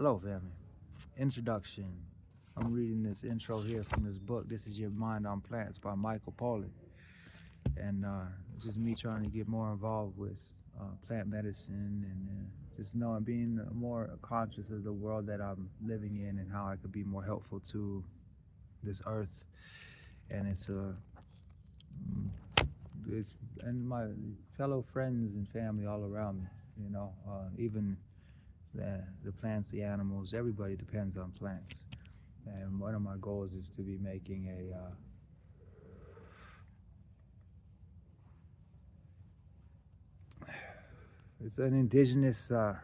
Hello, family. Introduction. I'm reading this intro here from this book, This Is Your Mind on Plants by Michael Pollan. And it's just me trying to get more involved with plant medicine and just knowing, being more conscious of the world that I'm living in and how I could be more helpful to this earth. And it's and my fellow friends and family all around me, even the plants, the animals, everybody depends on plants. And one of my goals is to be making it's an indigenous, what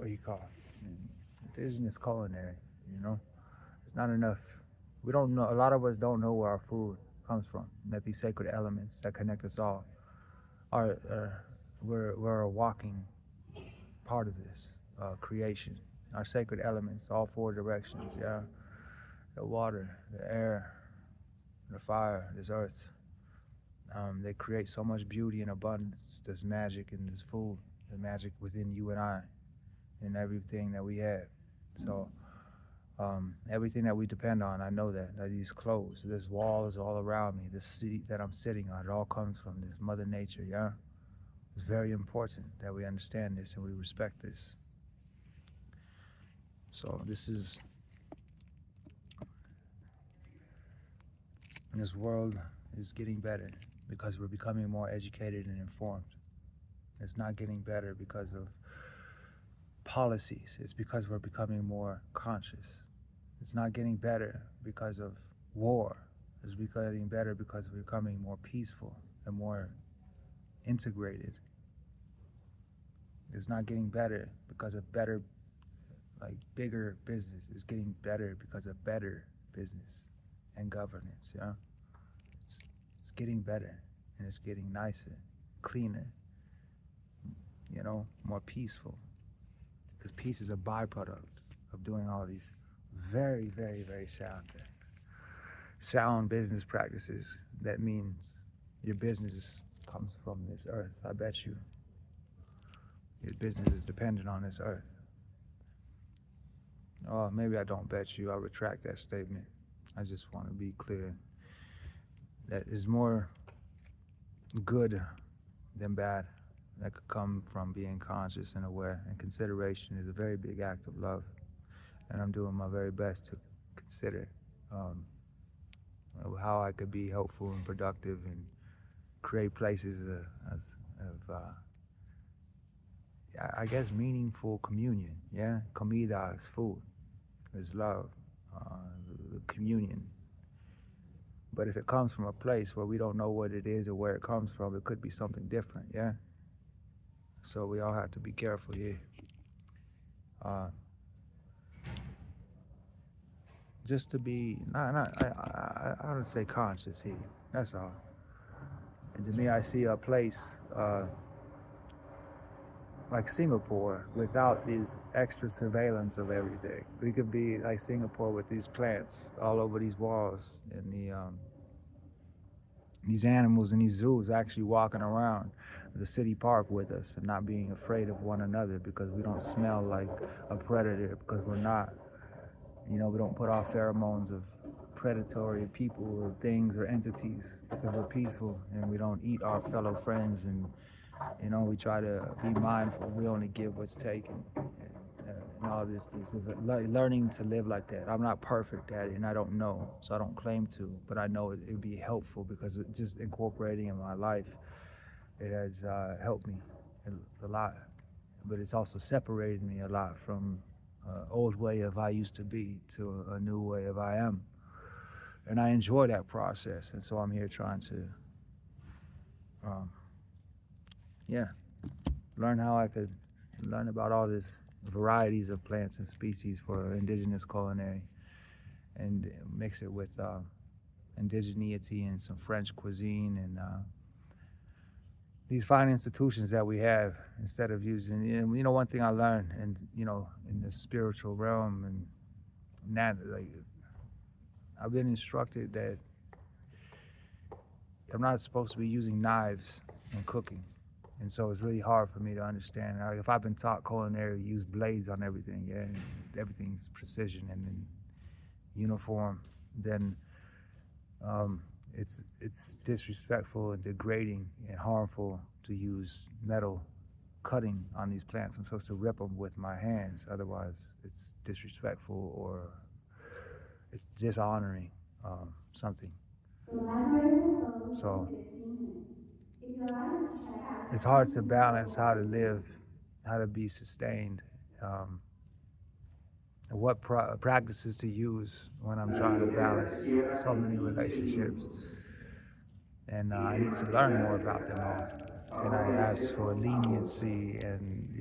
do you call it? Indigenous culinary, It's not enough. We don't know, a lot of us don't know where our food comes from, that these sacred elements that connect us all we're a walking part of this creation. Our sacred elements, all four directions, yeah. The water, the air, the fire, this earth. They create so much beauty and abundance. There's magic in this food, the magic within you and I, and everything that we have. So everything that we depend on, I know that these clothes, this wall is all around me, this seat that I'm sitting on, it all comes from this Mother Nature, yeah? It's very important that we understand this and we respect this. So this world is getting better because we're becoming more educated and informed. It's not getting better because of policies. It's because we're becoming more conscious. It's not getting better because of war. It's getting better because we're becoming more peaceful and more integrated. It's not getting better because of better, bigger business. It's getting better because of better business and governance, yeah? It's getting better and it's getting nicer, cleaner, more peaceful. Because peace is a byproduct of doing all these very, very, very sound business practices. That means your business comes from this earth. I bet you your business is dependent on this earth. Oh, maybe I don't bet you. I'll retract that statement. I just want to be clear that is more good than bad that could come from being conscious and aware. And consideration is a very big act of love. And I'm doing my very best to consider how I could be helpful and productive and create places of I guess, meaningful communion. Yeah, comida is food, is love, the communion. But if it comes from a place where we don't know what it is or where it comes from, it could be something different. Yeah. So we all have to be careful here. Just to be, I don't say conscious here. That's all. And to me, I see a place like Singapore without these extra surveillance of everything. We could be like Singapore with these plants all over these walls and these animals in these zoos actually walking around the city park with us and not being afraid of one another because we don't smell like a predator, because we're not. We don't put off pheromones of predatory people or things or entities because we're peaceful and we don't eat our fellow friends, and we try to be mindful. We only give what's taken, and all this learning to live like that. I'm not perfect at it, and I don't know, so I don't claim to, but I know it would be helpful because just incorporating in my life, it has helped me a lot, but it's also separated me a lot from old way of I used to be to a new way of I am. And I enjoy that process. And so I'm here trying to, learn how I could learn about all this varieties of plants and species for indigenous culinary and mix it with indigeneity and some French cuisine and these fine institutions that we have, instead of using, one thing I learned, and in the spiritual realm, and I've been instructed that I'm not supposed to be using knives in cooking. And so it's really hard for me to understand. Like if I've been taught culinary, use blades on everything, yeah, and everything's precision and then uniform, then um, it's disrespectful and degrading and harmful to use metal cutting on these plants. I'm supposed to rip them with my hands, otherwise it's disrespectful or it's dishonoring something. So it's hard to balance how to live, how to be sustained, um, and what practices to use when I'm trying to balance so many relationships. And I need to learn more about them all. And I ask for leniency and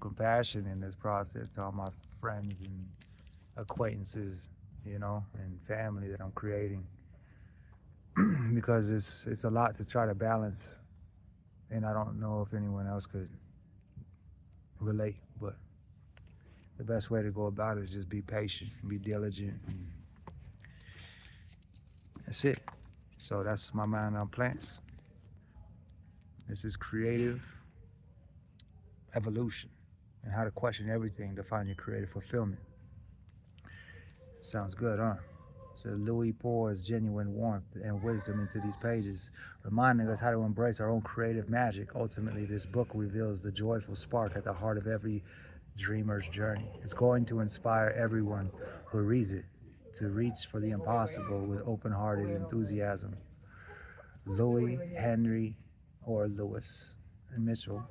compassion in this process to all my friends and acquaintances, and family that I'm creating, because it's a lot to try to balance, and I don't know if anyone else could relate, but the best way to go about it is just be patient and be diligent, and that's it. So that's my mind on plants. This is creative evolution and how to question everything to find your creative fulfillment. Sounds good, huh? So Louis pours genuine warmth and wisdom into these pages, reminding us how to embrace our own creative magic. Ultimately, this book reveals the joyful spark at the heart of every dreamer's journey. It's going to inspire everyone who reads it to reach for the impossible with open-hearted enthusiasm. Louis Henry, or Lewis Mitchell,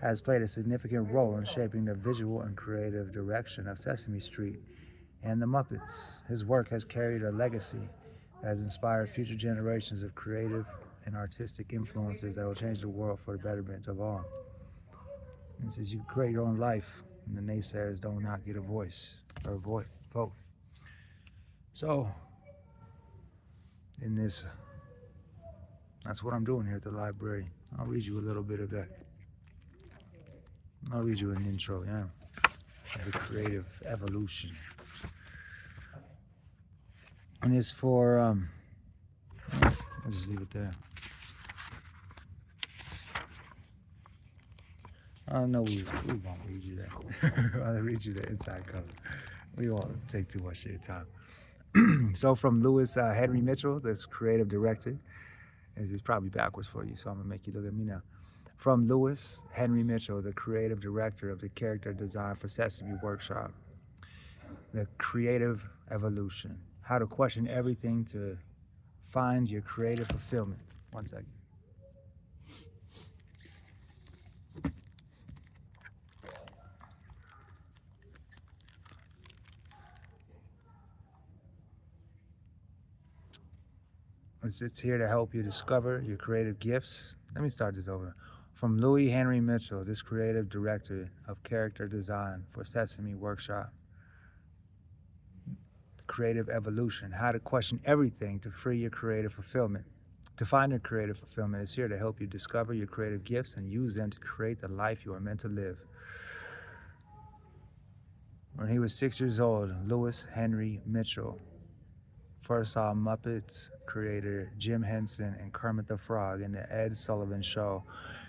has played a significant role in shaping the visual and creative direction of Sesame Street and the Muppets. His work has carried a legacy that has inspired future generations of creative and artistic influences that will change the world for the betterment of all. And says you create your own life, and the naysayers do not get a voice or a vote. So, in this, that's what I'm doing here at the library. I'll read you a little bit of that. I'll read you an intro, yeah, of the creative evolution. And it's for, I'll just leave it there. I don't know, we won't read you that. I'll read you the inside cover. We won't take too much of your time. So from Lewis Henry Mitchell, this creative director, it's probably backwards for you, so I'm gonna make you look at me now. From Lewis Henry Mitchell, the creative director of the character design for Sesame Workshop, the creative evolution, how to question everything to find your creative fulfillment. One second. It's here to help you discover your creative gifts. Let me start this over. From Louis Henry Mitchell, this creative director of character design for Sesame Workshop. Creative evolution, how to question everything to free your creative fulfillment. To find your creative fulfillment is here to help you discover your creative gifts and use them to create the life you are meant to live. When he was 6 years old, Lewis Henry Mitchell first saw Muppet creator Jim Henson and Kermit the Frog in the Ed Sullivan Show,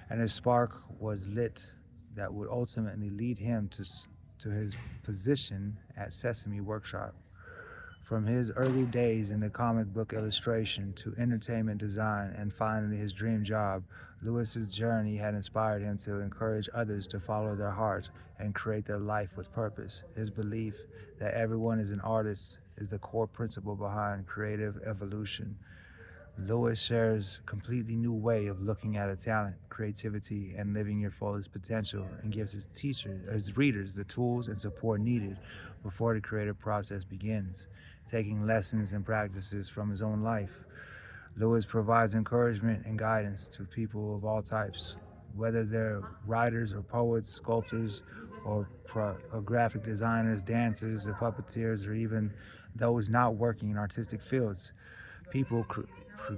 and his spark was lit that would ultimately lead him to his position at Sesame Workshop. From his early days in the comic book illustration to entertainment design and finally his dream job, Lewis's journey had inspired him to encourage others to follow their heart and create their life with purpose. His belief that everyone is an artist is the core principle behind creative evolution. Lewis shares a completely new way of looking at a talent, creativity, and living your fullest potential, and gives his readers the tools and support needed before the creative process begins. Taking lessons and practices from his own life, Lewis provides encouragement and guidance to people of all types, whether they're writers or poets, sculptors or graphic designers, dancers or puppeteers, or even those not working in artistic fields. People,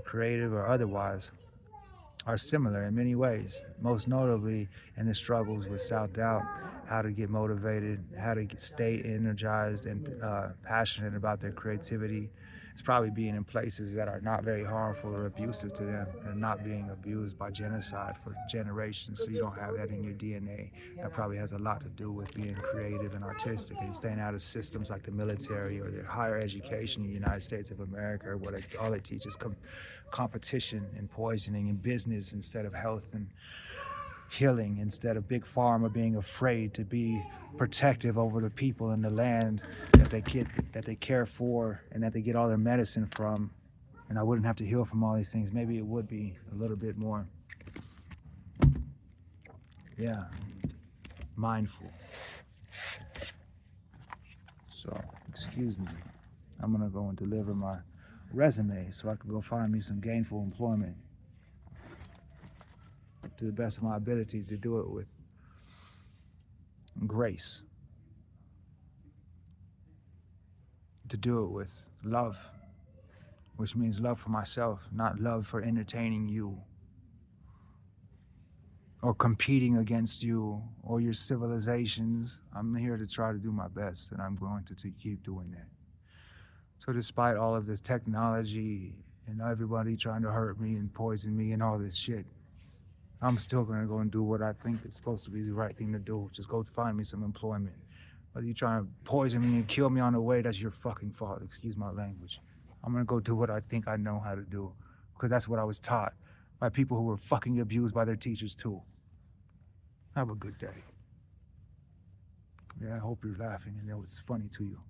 creative or otherwise, are similar in many ways, most notably in the struggles with self-doubt, how to get motivated, how to stay energized and passionate about their creativity. It's probably being in places that are not very harmful or abusive to them, and not being abused by genocide for generations, so you don't have that in your DNA. That probably has a lot to do with being creative and artistic and staying out of systems like the military or the higher education in the United States of America, where all they teach is competition and poisoning and business instead of health and healing, instead of big pharma being afraid to be protective over the people and the land that they care for and that they get all their medicine from. And I wouldn't have to heal from all these things. Maybe it would be a little bit more, yeah, mindful. So, excuse me. I'm gonna go and deliver my resume so I can go find me some gainful employment, to the best of my ability, to do it with grace, to do it with love, which means love for myself, not love for entertaining you or competing against you or your civilizations. I'm here to try to do my best, and I'm going to keep doing that. So despite all of this technology and everybody trying to hurt me and poison me and all this shit, I'm still gonna go and do what I think is supposed to be the right thing to do, which is go find me some employment. Whether you're trying to poison me and kill me on the way, that's your fucking fault, excuse my language. I'm gonna go do what I think I know how to do, because that's what I was taught by people who were fucking abused by their teachers too. Have a good day. Yeah, I hope you're laughing and that was funny to you.